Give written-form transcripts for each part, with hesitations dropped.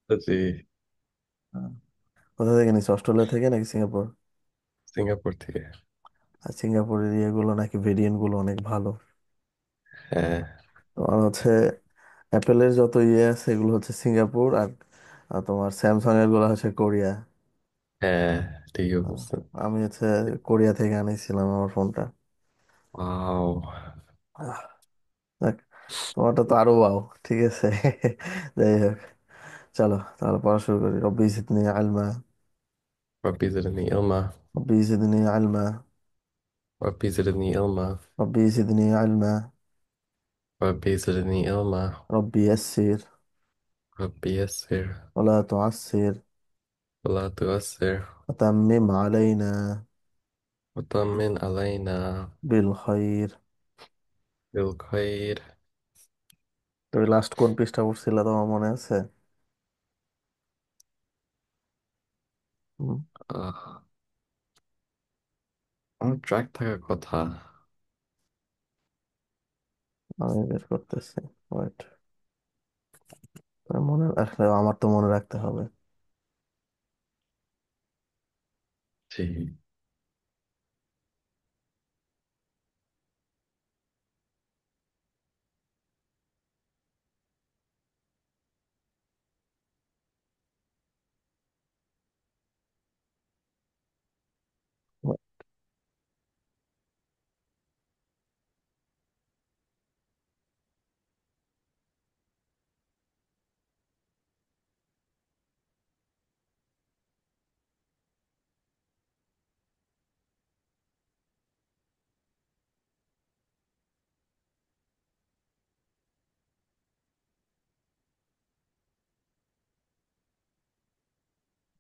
জি। হ্যাঁ। কোথা থেকে নিস, অস্ট্রেলিয়া থেকে নাকি সিঙ্গাপুর? সিঙ্গাপুর থেকে। আর সিঙ্গাপুরের ইয়েগুলো নাকি ভেরিয়েন্ট গুলো অনেক ভালো। হ্যাঁ। তোমার হচ্ছে অ্যাপেলের যত ইয়ে আছে এগুলো হচ্ছে সিঙ্গাপুর, আর আর তোমার স্যামসাং এর গুলো হচ্ছে কোরিয়া। হ্যাঁ, ঠিকই আহ, বলছেন। আমি হচ্ছে কোরিয়া থেকে আনিছিলাম আমার ফোনটা। ওয়াও। আহ, দেখ, তোমারটা তো আরো বাও। ঠিক আছে। যাই হোক, চলো তাহলে পড়া শুরু করি। রব্বি জিদনি আলমা। ربي زدني علما. ربي زدني علما. ربي زدني علما. ربي زدني علما. ربي زدني علما. ربي يسر ربي يسر ولا تعسر ولا تؤثر وتمم علينا وطمن علينا بالخير। بالخير. তুমি লাস্ট কোন পৃষ্ঠা পড়ছিলে তোমার মনে আছে? হুম, আমার ট্র্যাক থাকার কথা। আমি বের করতেছি। ওয়েট, মনে রাখলে আমার তো মনে রাখতে হবে। জি।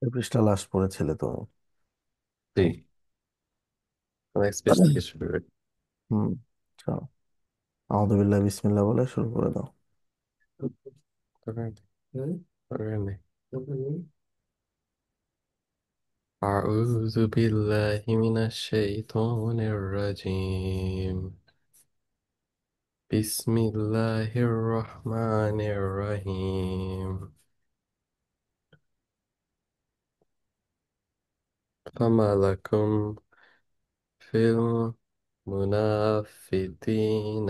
এই পৃষ্ঠা লাস্ট পড়েছিলে তুমি? জি, নেক্সট পেজ থেকে শুরু করি। হুম, চলো। আউযু বিল্লাহি বিসমিল্লাহ বলে শুরু করে দাও। দরকার নেই। দরকার নেই। أعوذ بالله من الشيطان الرجيم. بسم الله الرحمن الرحيم. فما لكم في المنافقين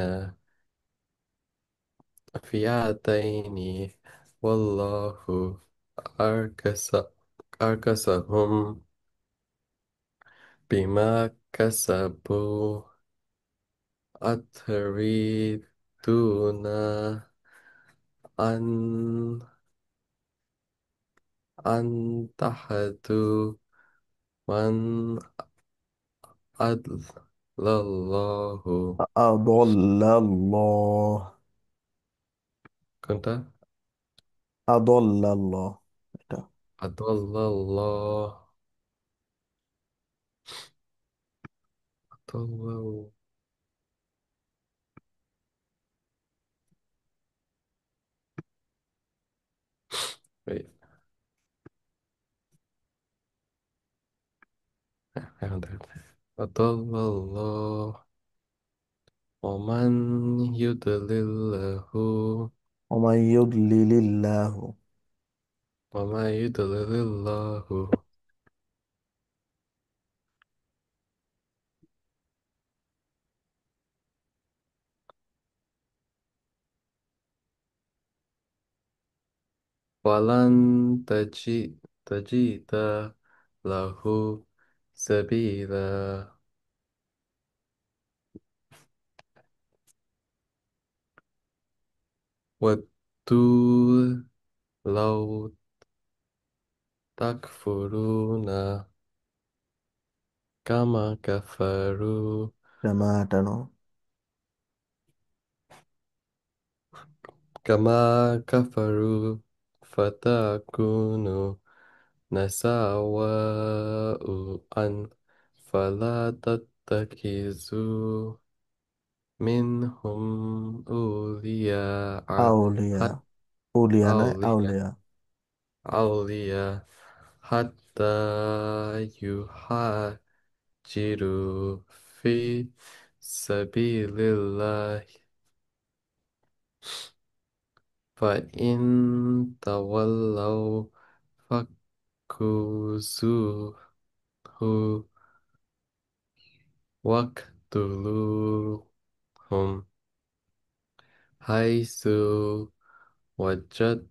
فئتين والله أركس أركسهم بما كسبوا أتريدون أن تحدوا من أضل الله. أضل الله. كنت أضل الله. এটা أضل الله. أضل. Wait, এখন দেখেন। أضل الله ومن يضلله. ومن يضلل الله وما يضلل الله ولن تجد له سبيلا. ودوا لو تكفرون كما كفروا. جماعة. كما كفروا فتكونوا سواء فلا تتخذوا منهم أولياء. حتى أولياء. أولياء ناي أولياء أولياء. أولياء حتى يهاجروا في سبيل الله. فإن تولوا فخذوه واقتلوهم حيث وجدتموهم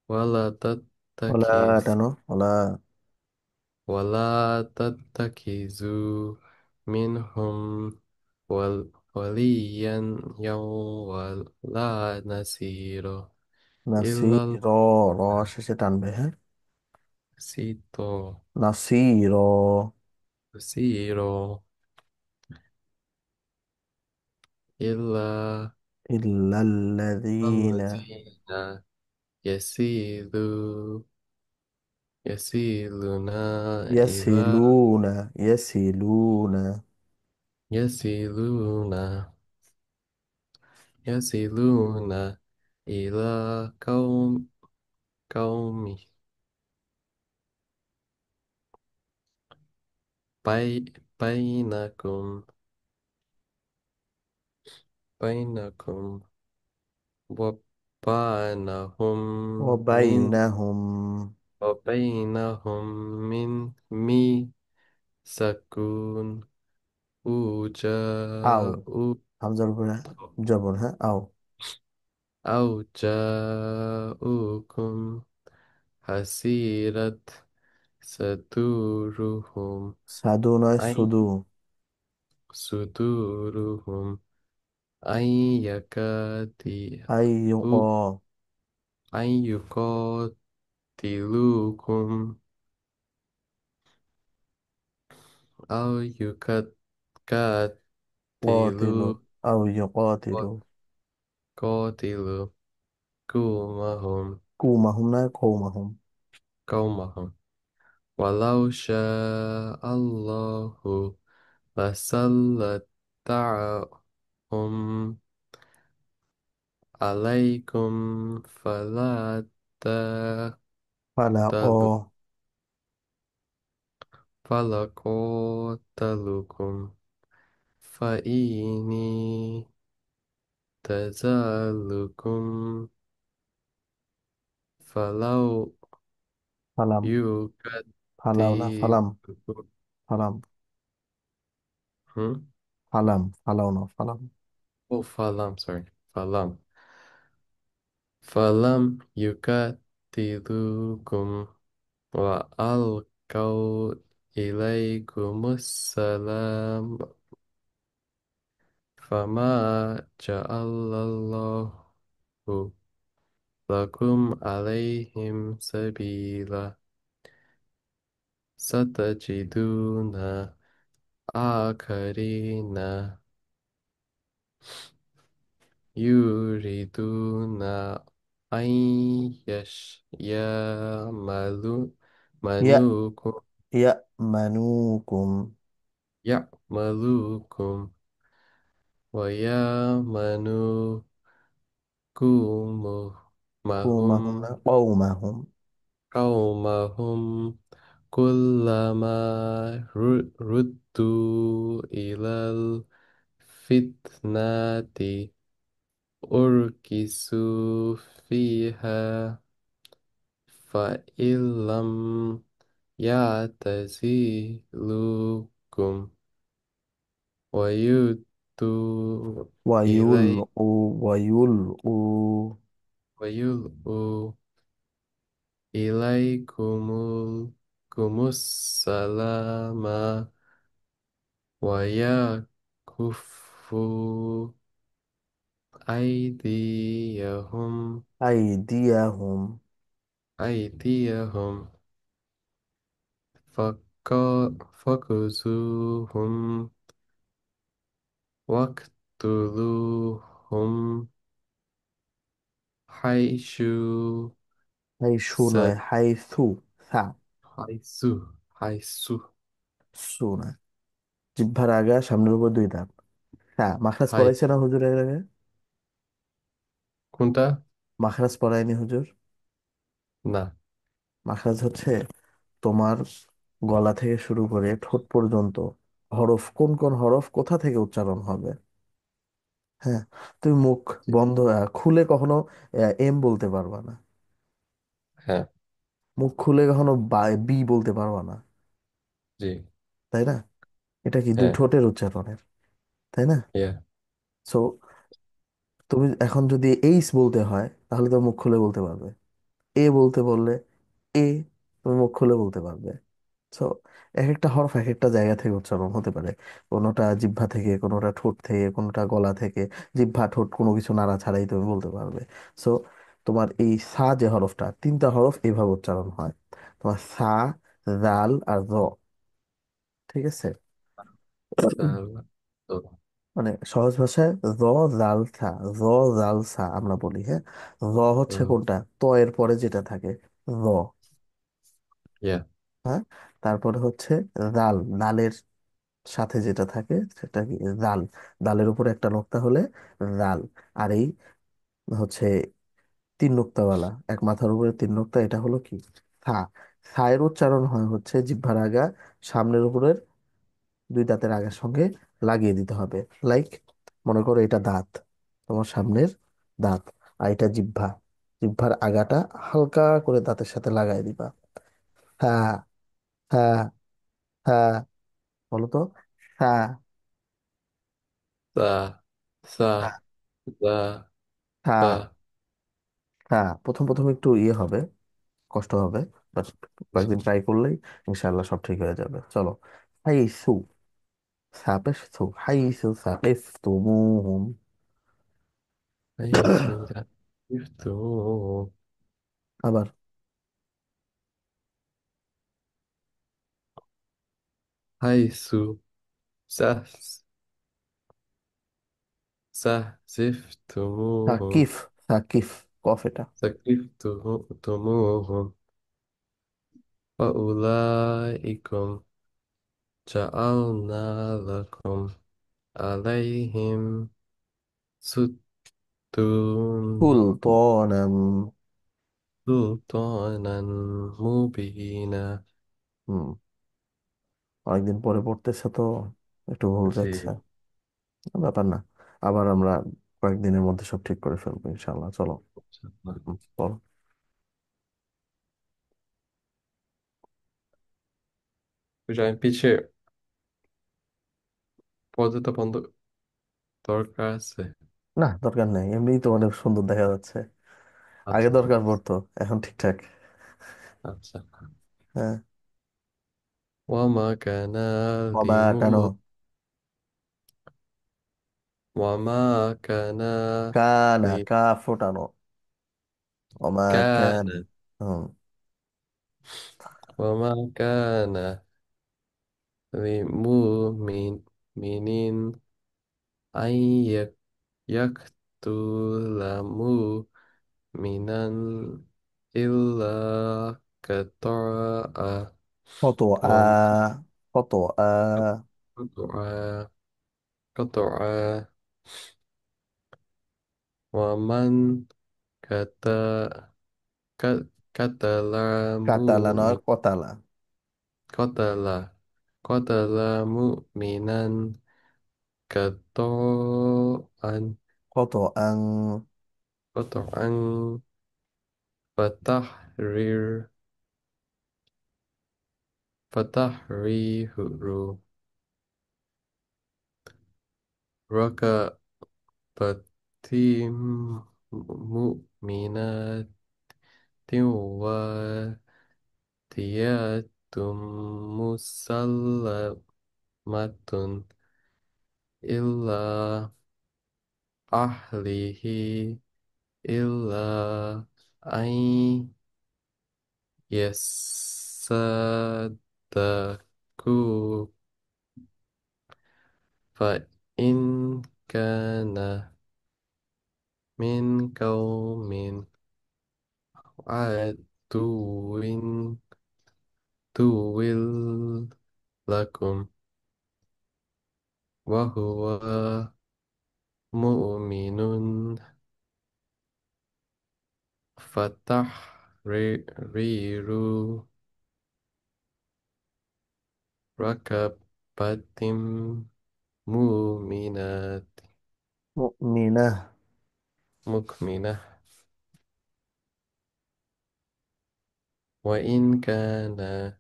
ولا ولا تتخذ تنو ولا ولا تتخذوا منهم وليا ولا نصيرا إلا নাসির র শেষে টানবে হ্যাঁ القسيط নাসির نصيرا إلا ইল্লাল্লাযীনা الذين يسيروا يسيرون إلى ইয়াসিলুনা ইয়াসিলুনা يسيرون يصلون إلى قوم بي بينكم بينكم وبينهم من ওয়াবাইনাহুম وبينهم من ميثاق আও جاءوا হামজার উপরে জবর হ্যাঁ আও أو جاءوكم حسيرت صدورهم সাধু নয় أي সুদু صدورهم أن I يكادوا أن يقاتلوكم أو قاتلوا يقاتلوا أو يقاتلوا قاتلوا قومهم قومهم لا قومهم قومهم ولو شاء الله لسلطهم عليكم فلا فلا تقتلوا فلا قاتلوكم فإني تزالكم فلو فلم فلولا فلم يقتلكم فلم هم؟ فلونا فلم Oh, falam, sorry. Falam. فلم يقتلوكم وألقوا إليكم السلام فما جعل الله لكم عليهم سبيلا ستجدون آخرين يريدون أن يعملوا يأ ملوكم يأمنوكم يعملوكم ويامنوا قومهم قومهم لا قومهم قومهم كلما ردوا إلى الفتنة أركسوا فيها فإن لم يعتزلوكم ويؤتوا إلي ويلقوا ويلقوا إليكم السلام ويكفوا أيديهم أيديهم أيديهم فخذوهم واقتلوهم حيث حيث س- নয় حيث ثا حيث حيث সু নয় জিহ্বার আগা সামনের উপর দুই দাঁত হ্যাঁ মাখরাজ حيث পড়াইছে না হুজুর এর আগে كنت মাখরাজ পড়ায়নি হুজুর না মাখরাজ হচ্ছে তোমার গলা থেকে শুরু করে ঠোঁট পর্যন্ত হরফ কোন কোন হরফ কোথা থেকে উচ্চারণ হবে হ্যাঁ, তুমি মুখ জি। বন্ধ খুলে কখনো এম বলতে পারবা না। হ্যাঁ। মুখ খুলে কখনো বি বলতে পারবা না, জি। তাই না? এটা কি দুই হ্যাঁ। ঠোঁটের উচ্চারণের, তাই না? ইয়া। সো তুমি এখন যদি এইস বলতে হয় তাহলে তো মুখ খুলে বলতে পারবে। এ বলতে বললে এ, তুমি মুখ খুলে বলতে পারবে। সো এক একটা হরফ এক একটা জায়গা থেকে উচ্চারণ হতে পারে। কোনোটা জিহ্বা থেকে, কোনোটা ঠোঁট থেকে, কোনোটা গলা থেকে। জিহ্বা ঠোঁট কোনো কিছু নাড়া ছাড়াই তুমি বলতে পারবে। সো তোমার এই সা যে হরফটা, তিনটা হরফ এইভাবে উচ্চারণ হয়। তোমার সা, জাল আর জ। ঠিক আছে? সাল। তো। মানে সহজ ভাষায় জ, জাল, সা। জ, জাল, সা আমরা বলি, হ্যাঁ। জ হচ্ছে হুম। কোনটা, ত এর পরে যেটা থাকে, জ। ইয়া। হ্যাঁ। তারপরে হচ্ছে জাল, দালের সাথে যেটা থাকে সেটা কি, জাল। দালের উপরে একটা নোক্তা হলে জাল। আর এই হচ্ছে তিন নোক্তাওয়ালা, এক মাথার উপরে তিন নোক্তা, এটা হলো কি, থা। থা এর উচ্চারণ হয় হচ্ছে জিহ্বার আগা সামনের উপরের দুই দাঁতের আগার সঙ্গে লাগিয়ে দিতে হবে। লাইক, মনে করো এটা দাঁত, তোমার সামনের দাঁত, আর এটা জিহ্বা। জিহ্বার আগাটা হালকা করে দাঁতের সাথে লাগাই দিবা। হ্যাঁ, হ্যাঁ, হ্যাঁ, বলো তো। হ্যাঁ, সা। সা। হ্যাঁ, সা। সা। হ্যাঁ, হ্যাঁ। প্রথম প্রথম একটু ইয়ে হবে, কষ্ট হবে, বাট জি। কয়েকদিন ট্রাই করলেই ইনশাআল্লাহ সব ঠিক হয়ে যাবে। চলো। হাইসু সাবিস্তু, হাইসু সাবিস্তুমুহুম। حيث ثقفتموه. আবার حيث سهس سهزفتموهم. সাকিফ, সাকিফ, কফ এটা। ثقفتموهم. وأولئكم جعلنا لكم عليهم সুলতানাম। سلطانا مبينا. হুম, অনেকদিন পরে পড়তেছে তো একটু ভুল যাচ্ছে। জি। ব্যাপার না, আবার আমরা কয়েকদিনের মধ্যে সব ঠিক করে ফেলবো ইনশাআল্লাহ। চলো। বলো। বুঝলাম, আমি পিছিয়ে পর্দাটা বন্ধ দরকার আছে। না, দরকার নেই, এমনিই তো অনেক সুন্দর দেখা যাচ্ছে। আগে আচ্ছা, ঠিক দরকার আছে। পড়তো, এখন ঠিকঠাক। আচ্ছা। হ্যাঁ। وما كان বাবা কেন, لمؤمن وما كان কানা لي কা ফোটানো, ওমা كان কেন। হুম। وما كان لمؤمن أن يقتل مؤمنا إلا خطأ. কত ومن কত قطع قطع ومن قتل قتل কাতালা নয়, কতালা। قتل قتل مؤمنا خطأ কত আং قطعا فتحرير فتحرير ركبة مؤمنات ودية مسلمة إلا أهله إلا أن يصدقوا. فإن كان من قوم عدو عدو لكم وهو مؤمن فتحرير ركبة مؤمنة مؤمنة. مكمنة. وإن كان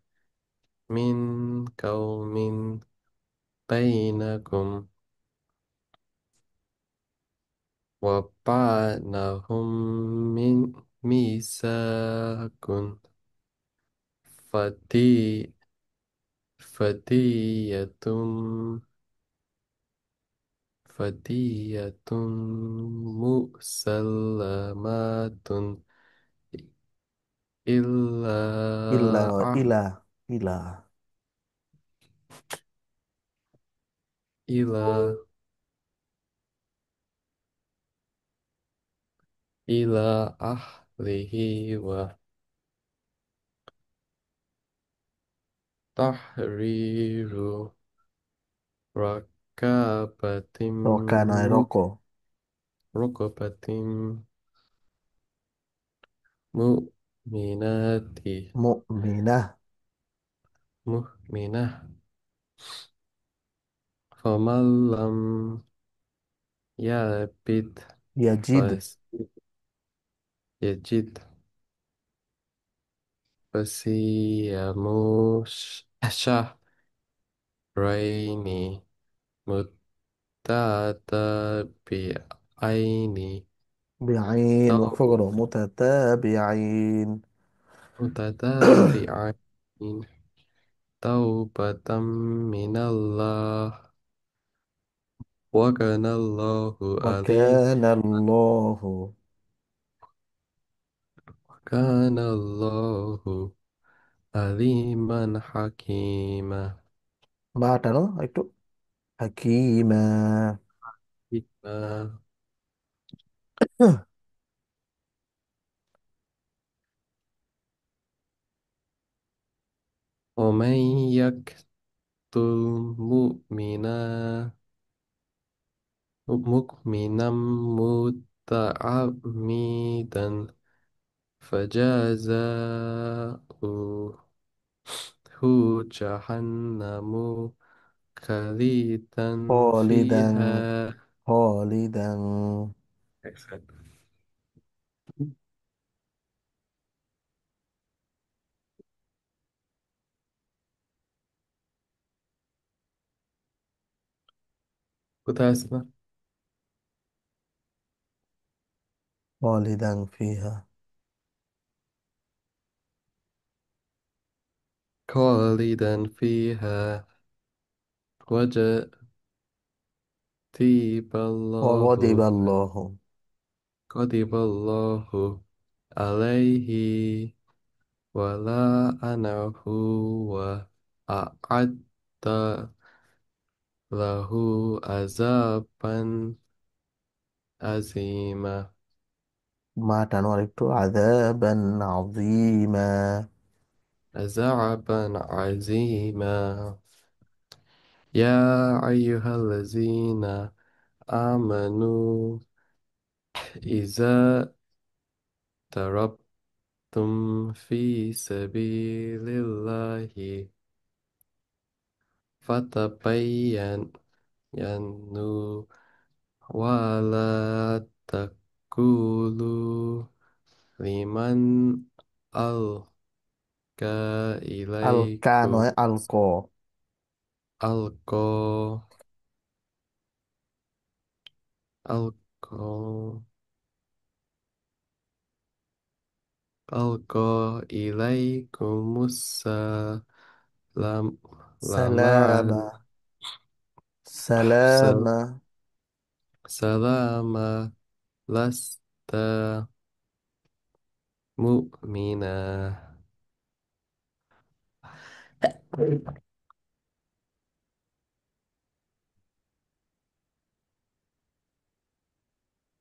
من قوم بينكم وبينهم من ميثاق فدي فدية فدية مسلمة إلا عه- إلى إلى إلى أهله وتحرير ركبة ركنا ركو. ركبة مؤمنات مؤمنة. مؤمنة فمن لم يعبد يجد. فس يجد فصيام شهرين متتابعين بعين تو- وفقر متتابعين. متتابعين توبة من الله وكان الله عليم وكان الله. كان الله عليما حكيما বাটানো একটু হাকিমা। حكيما. ومن يقتل مؤمنا مؤمنا متعمدا فجزاؤه جهنم خالدا خالدا. فيها. خالدا. Excellent. كنت أسمع خالدا فيها. خالدا فيها وجتيب وغضب الله الله. غضب الله عليه ولعنه وأعد له عذابا عظيما বাটানো আর একটু আযাবান আযীমা। عذابا عظيما. يا أيها الذين آمنوا إذا ضربتم في سبيل الله فتبينوا ولا تقولوا لمن ألقى আলকা إليكم নয় আলক। ألقى ألقى ألقى إليكم السلام لما سلامة. سلامة. سلام لست مؤمنا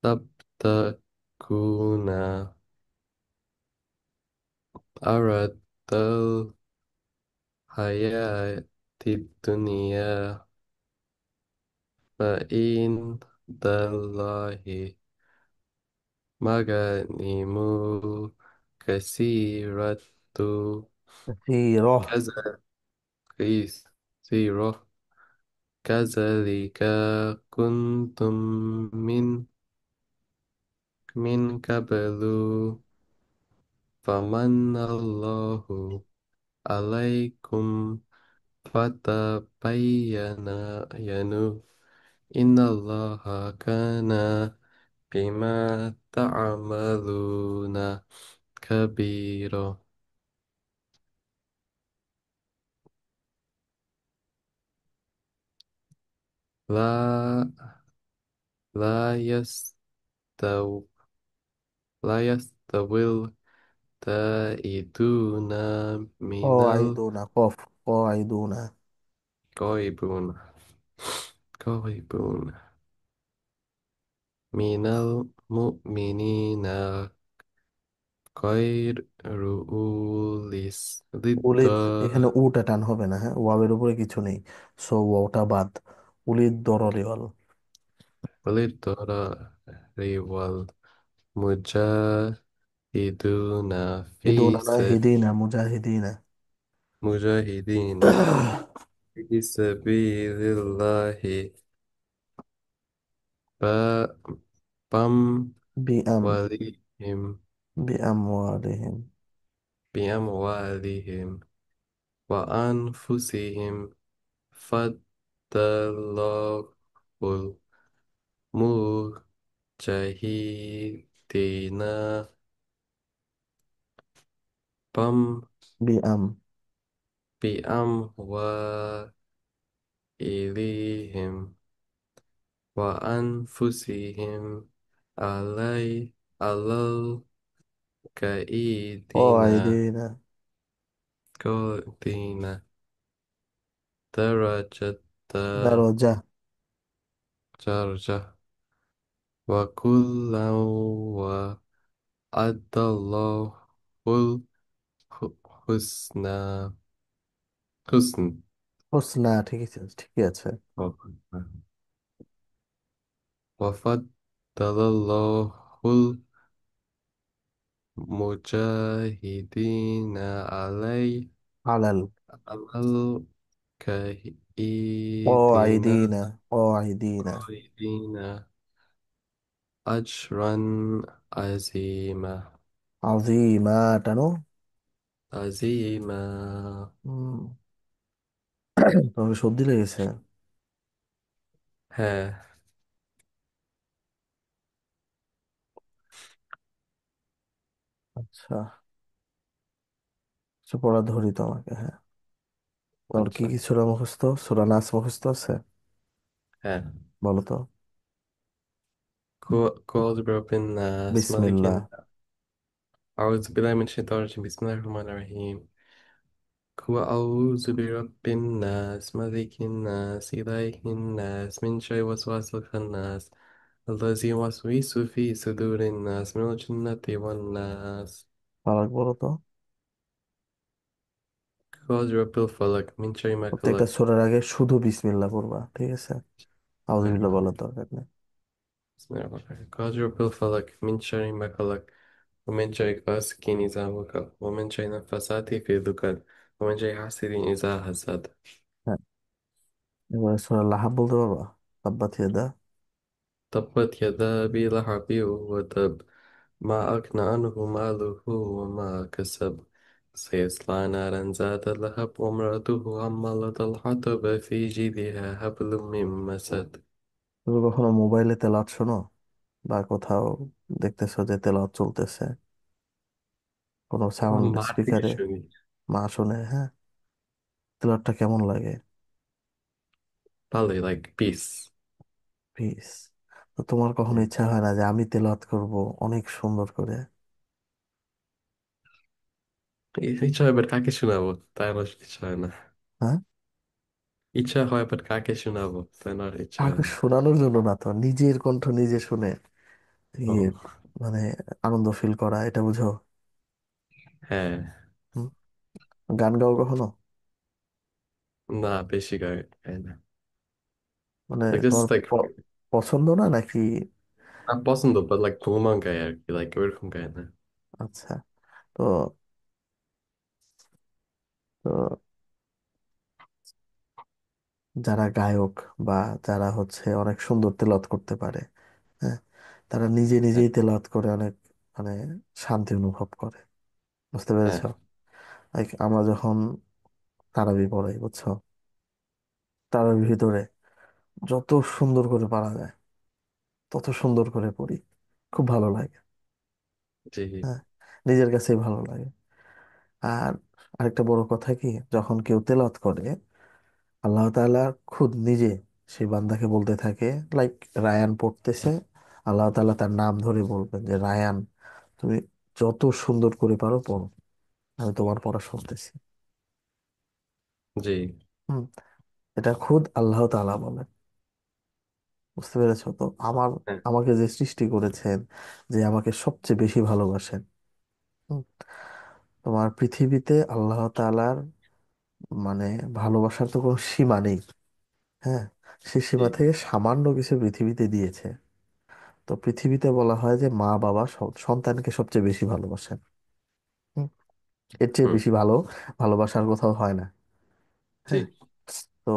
تبتغون أرد الحياة الدنيا فإن الله مغانم كثيرة كثيرة. كذا كثيرة كذلك كنتم من قبل فمن الله عليكم فتبينوا إن الله كان بما تعملون خبيرا لا لا يستو لا يستوي التائبون من قاعدون قاف قاعدون الغائبون غائبون من المؤمنين غير أولي উলিদ, এখানে الضرر উটা টান হবে না, হ্যাঁ, ওয়াবের উপরে কিছু নেই, সো ওয়াওটা বাদ। উলিদ দররিওয়াল। والمجاهدون হিদুনা না হিদিনা, মুজাহিদিনা। مجاهدين في سبيل الله ب- বিআম بأموالهم বিআমওয়ালিহিম بأموالهم وأنفسهم فضل الله المجاهدين بم বিআম بأموالهم وأنفسهم على الكائدين قاعدين قائدين درجة درجة. درجة وكلا وعد الله الحسنى حسن হোসনা, ঠিক আছে ঠিকই আছে। وفضل الله المجاهدين আলাল على الكائدين قاعدين قاعدين قائدين أجرا عظيما عظيما টানো। عظيما হুম, তোমাকে সর্দি লেগেছে? হ্যাঁ আচ্ছা, কিছু পড়া ধরি তোমাকে, হ্যাঁ। তোমার কি আচ্ছা কি সূরা মুখস্থ, সূরা নাস মুখস্থ আছে? হ্যাঁ বলো তো। قول برب الناس ملك বিসমিল্লাহ। الناس أعوذ بالله من الشيطان الرجيم بسم الله الرحمن الرحيم هو أعوذ برب الناس ملك الناس إله الناس من شر وسواس الخناس الذي يوسوس في صدور الناس من الجنة والناس ফারাক বলো তো। قول رب الفلق من شر ما প্রত্যেকটা خلق সূরার আগে শুধু বিসমিল্লাহ পড়বা, ঠিক আছে? بسم الله আউযুবিল্লাহ الرحمن বলার দরকার নেই। بسم الله الرحمن الرحيم قول رب الفلق من شر ما خلق ومن شر غاسق إذا وقب ومن شر النفاثات في العقد ومن شر حاسد إذا حسد হ্যাঁ, এবার সূরা লাহাব বলতে পারবা? তাব্বাত ইয়াদা। تبت يدا أبي لهب وتب ما أغنى عنه ماله وما كسب سيصلى نارا ذات لهب وامرأته حمالة الحطب في جيدها حبل من مسد তুমি কখনো মোবাইলে তেলাওয়াত শোনো, বা কোথাও দেখতেছো যে তেলাওয়াত চলতেছে কোনো সাউন্ড ما أعرف স্পিকারে? شو মা শোনে, হ্যাঁ। তেলাওয়াতটা কেমন লাগে? probably like peace piece. তো তোমার কখনো yeah. ইচ্ছা হয় না যে আমি তেলাওয়াত করব অনেক সুন্দর করে? ইচ্ছা হয় বাট কাকে শোনাবো তাই আমার ইচ্ছা হয় না হ্যাঁ, ইচ্ছা হয় বাট কাকে শোনাবো তাই না ইচ্ছা হয় কাউকে না শোনানোর জন্য না তো, নিজের কণ্ঠ নিজে শুনে ও ইয়ে মানে আনন্দ ফিল করা, এটা বুঝো? হ্যাঁ হুম? গান গাও কখনো? না বেশি গায় না মানে like তোমার just like পছন্দ না নাকি? পছন্দ but like ভ্রমণ গায় আর কি like ওইরকম গায় না আচ্ছা, তো তো যারা গায়ক বা যারা হচ্ছে অনেক সুন্দর তেলাওয়াত করতে পারে, হ্যাঁ, তারা নিজে হ্যাঁ। নিজেই তেলাওয়াত করে অনেক মানে শান্তি অনুভব করে। বুঝতে হ্যাঁ। পেরেছো? লাইক আমরা যখন তারাবি পড়াই, বুঝছো, তারাবির ভিতরে যত সুন্দর করে পারা যায় তত সুন্দর করে পড়ি, খুব ভালো লাগে। জি। হ্যাঁ, নিজের কাছেই ভালো লাগে। আর আরেকটা বড় কথা কি, যখন কেউ তেলাওয়াত করে আল্লাহ তাআলা খুদ নিজে সেই বান্দাকে বলতে থাকে, লাইক রায়ান পড়তেছে, আল্লাহ তাআলা তার নাম ধরে বলবেন যে রায়ান, তুমি যত সুন্দর করে পারো পড়ো, আমি তোমার পড়া শুনতেছি। জি। হুম, এটা খুদ আল্লাহ তাআলা বলেন। বুঝতে পেরেছো তো? হ্যাঁ। আমাকে যে সৃষ্টি করেছেন, যে আমাকে সবচেয়ে বেশি ভালোবাসেন, হুম, তোমার পৃথিবীতে আল্লাহ তাআলার মানে ভালোবাসার তো কোনো সীমা নেই। হ্যাঁ, সে জি। সীমা থেকে সামান্য কিছু পৃথিবীতে দিয়েছে। তো পৃথিবীতে বলা হয় যে মা বাবা সন্তানকে সবচেয়ে বেশি ভালোবাসেন। হুম, এর চেয়ে হুম। বেশি ভালোবাসার কোথাও হয় না। জি। হ্যাঁ, তো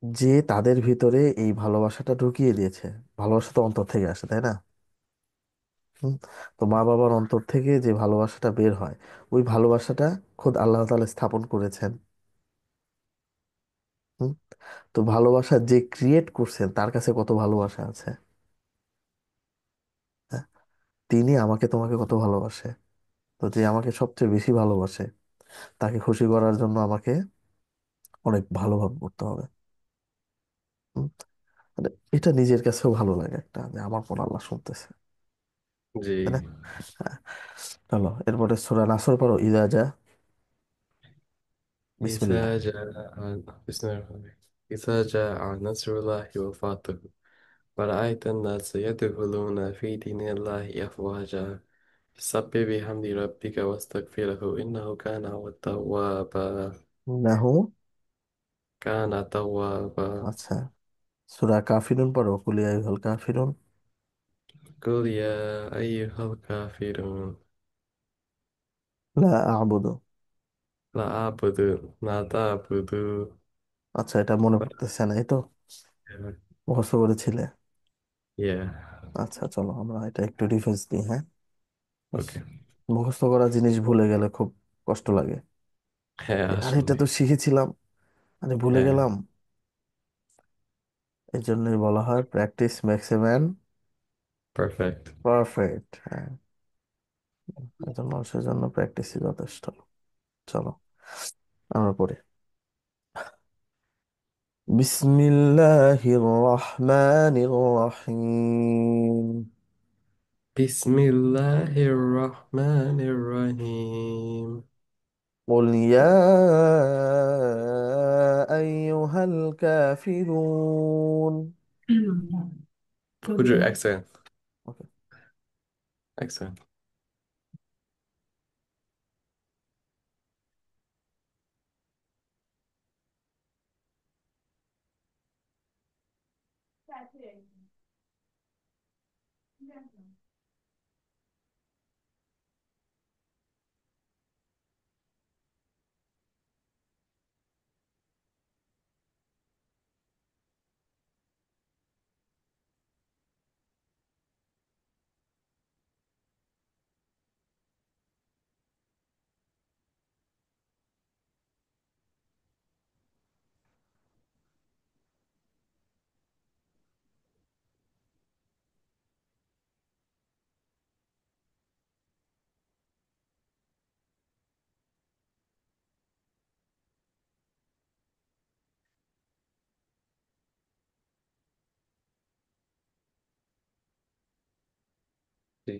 যে তাদের ভিতরে এই ভালোবাসাটা ঢুকিয়ে দিয়েছে, ভালোবাসা তো অন্তর থেকে আসে, তাই না? হুম, তো মা বাবার অন্তর থেকে যে ভালোবাসাটা বের হয়, ওই ভালোবাসাটা খোদ আল্লাহ তাআলা স্থাপন করেছেন। হুম, তো ভালোবাসা যে ক্রিয়েট করছেন তার কাছে কত ভালোবাসা আছে। হ্যাঁ, তিনি আমাকে তোমাকে কত ভালোবাসে। তো যে আমাকে সবচেয়ে বেশি ভালোবাসে, তাকে খুশি করার জন্য আমাকে অনেক ভালোভাবে করতে হবে। হুম, মানে এটা নিজের কাছেও ভালো লাগে একটা, যে আমার পর আল্লাহ শুনতেছে, জি। তাই না? হ্যাঁ, চলো এরপরে সূরা নাসর পড়ো, ইদা যা। বিসমিল্লাহ। إذا جاء بسم الله الرحمن الرحيم. إذا جاء نصر الله وفتحه ورأيت الناس يدخلون في دين الله أفواجا فسبح بحمد ربك واستغفره إنه كان توابا. নাহু। كان توابا. আচ্ছা, সূরা কাফিরুন পড়ো, কুল ইয়া আইয়ুহাল কাফিরুন। قل يا أيها الكافرون লা আ'বুদু। لا أعبد لا تعبد. আচ্ছা, এটা মনে পড়তেছে না, এই তো মুখস্থ করেছিলে। Yeah. আচ্ছা চলো আমরা এটা একটু রিভাইজ দিই, হ্যাঁ। Okay. মুখস্থ করা জিনিস ভুলে গেলে খুব কষ্ট লাগে। হ্যাঁ আর এটা আসলে। তো শিখেছিলাম, আরে ভুলে হ্যাঁ। গেলাম। এই জন্যই বলা হয় practice makes a man perfect. Perfect. হ্যাঁ, একজন মানুষের জন্য প্র্যাকটিসই যথেষ্ট। চলো আমরা পড়ি। বিসমিল্লাহির রহমানির রহিম। بسم الله الرحمن الرحيم. قل يا أيها الكافرون. Could you accent? أوكي. Accent. Sí.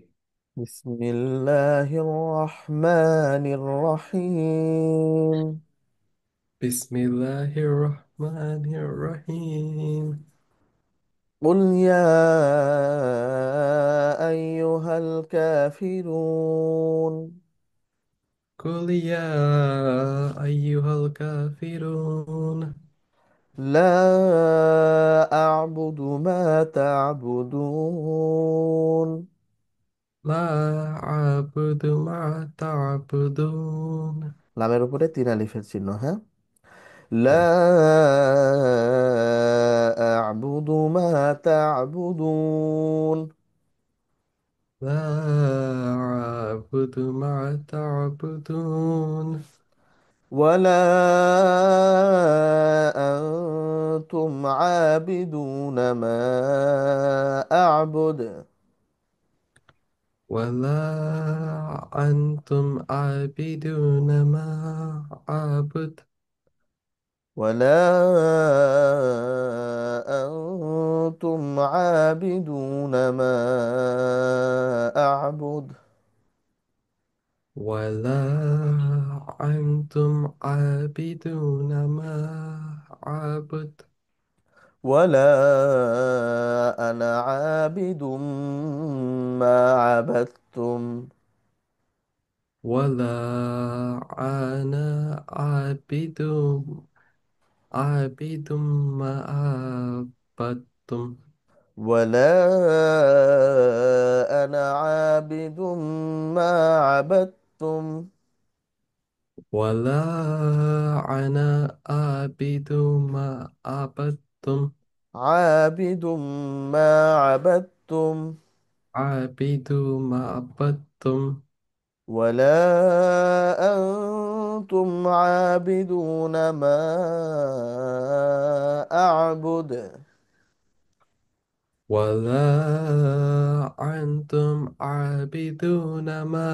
بسم الله الرحمن الرحيم. بسم الله الرحمن الرحيم. قل يا أيها الكافرون. قل يا أيها الكافرون لا أعبد ما تعبدون. لا أعبد ما تعبدون লামের উপরে তিন আলিফের চিহ্ন, হ্যাঁ। لا হ্যাঁ। أعبد ما تعبدون. لا أعبد ما تعبدون. ولا أنتم عابدون ما أعبد. ولا أنتم عابدون ما أعبد. ولا أنتم عابدون ما أعبد. ولا أنتم عابدون ما أعبد. ولا أنا عابد ما عبدتم. ولا أنا عابد ما عبدتم. ولا أنا عابد ما عبدتم. ولا أنا عابد ما عبدتم. عابد ما عبدتم. عابد ما عبدتم. ولا أنتم عابدون ما أعبد. ولا أنتم عابدون ما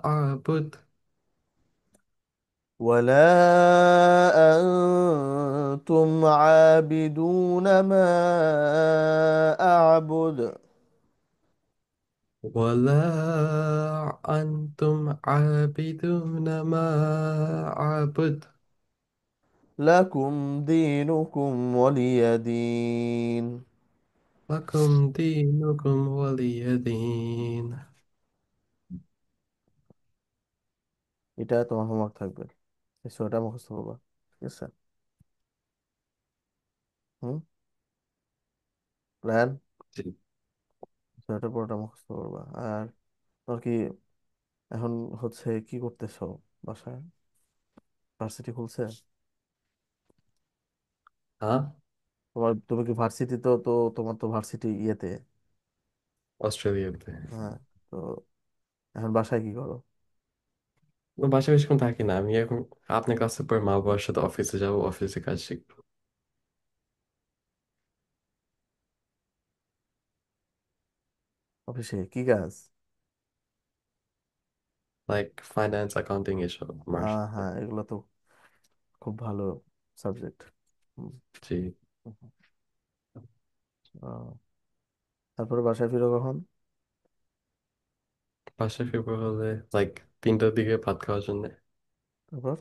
أعبد. ولا أنتم عابدون ما أعبد. ولا أنتم عابدون ما أعبد. لكم دينكم ولي دين. لكم دينكم ولي دين. এটা তোমার হোমওয়ার্ক থাকবে, এই ছোটটা মুখস্থ করবা, ঠিক আছে? হুম, প্ল্যান, ছোটটা পুরোটা মুখস্থ করবা। আর তোমার কি এখন হচ্ছে কি করতেছো বাসায়? ভার্সিটি খুলছে? হ্যাঁ, তুমি কি ভার্সিটি তো তোমার তো ভার্সিটি ইয়েতে। অস্ট্রেলিয়াতে। হ্যাঁ, তো এখন বাসায় কি করো? বাসায় বেশিক্ষণ থাকি না আমি এখন। আপনার কাছে পর মা বাবার সাথে অফিসে যাবো, অফিসে কাজ শিখবো। অফিসে কি কাজ? লাইক ফাইন্যান্স, অ্যাকাউন্টিং এসব আমার। হ্যাঁ, এগুলো তো খুব ভালো সাবজেক্ট। জি। তারপরে বাসায় ফিরো কখন? বাসায় ফিরবো হলে লাইক 3টার দিকে ভাত খাওয়ার জন্য। তারপর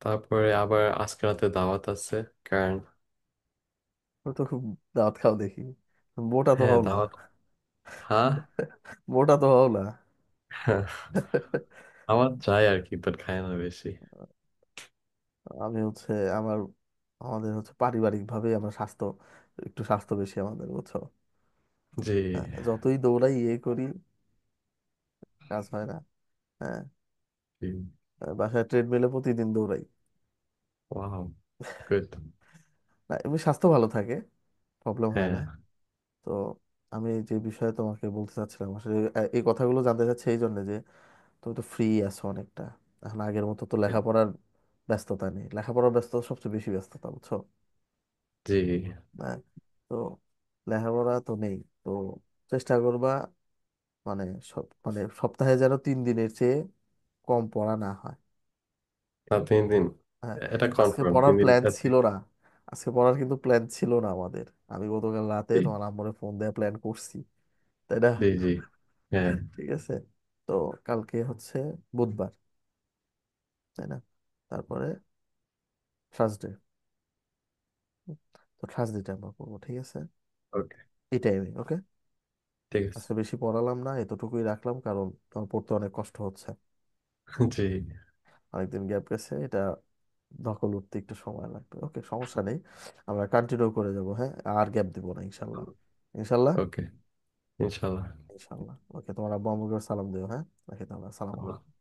তারপরে আবার আজকে রাতে দাওয়াত আছে। কারণ তুমি তো খুব দাওয়াত খাও দেখি, মোটা তো হ্যাঁ, হও না। দাওয়াত। হ্যাঁ। মোটা তো হও না। আমার চাই আর কি, বাট খায় না বেশি। আমি হচ্ছে আমার আমাদের হচ্ছে পারিবারিক ভাবে আমরা একটু স্বাস্থ্য বেশি আমাদের, বুঝছো? জি। হ্যাঁ, যতই দৌড়াই ইয়ে করি, কাজ হয় না। হ্যাঁ, জি। বাসায় ট্রেডমিলে প্রতিদিন দৌড়াই। Wow, good. না, এমনি স্বাস্থ্য ভালো থাকে, প্রবলেম হয় হ্যাঁ। না। তো আমি যে বিষয়ে তোমাকে বলতে চাচ্ছিলাম আসলে, এই কথাগুলো জানতে চাচ্ছি এই জন্য যে তুমি তো ফ্রি আছো অনেকটা। এখন আগের মতো তো লেখাপড়ার ব্যস্ততা নেই, লেখাপড়ার ব্যস্ততা সবচেয়ে বেশি ব্যস্ততা, বুঝছো? জি। হ্যাঁ, তো লেখাপড়া তো নেই, তো চেষ্টা করবা মানে মানে সপ্তাহে যেন 3 দিনের চেয়ে কম পড়া না হয়। না, 3 দিন। হ্যাঁ, এটা আজকে কনফার্ম, পড়ার 3 দিন। প্ল্যান ছিল না। আজকে পড়ার কিন্তু প্ল্যান ছিল না আমাদের। আমি গতকাল রাতে জি। তোমার আম্মুরে ফোন দিয়ে প্ল্যান করছি, তাই না? জি। জি। হ্যাঁ। ঠিক আছে, তো কালকে হচ্ছে বুধবার, তাই না? তারপরে থার্সডে, তো থার্সডেটা আমরা করবো, ঠিক আছে? ওকে। এই টাইমে, ওকে? ঠিক আছে। আজকে বেশি পড়ালাম না, এতটুকুই রাখলাম, কারণ তোমার পড়তে অনেক কষ্ট হচ্ছে। জি। অনেকদিন গ্যাপ গেছে, এটা ধকল উঠতে একটু সময় লাগবে। ওকে, সমস্যা নেই, আমরা কন্টিনিউ করে যাব। হ্যাঁ, আর গ্যাপ দিব না, ইনশাল্লাহ। ইনশাল্লাহ। ওকে। ইনশাল্লাহ। ইনশাল্লাহ। ওকে, তোমার আব্বু আম্মুকে সালাম দিও। হ্যাঁ, রাখি তাহলে, আসসালামু আলাইকুম।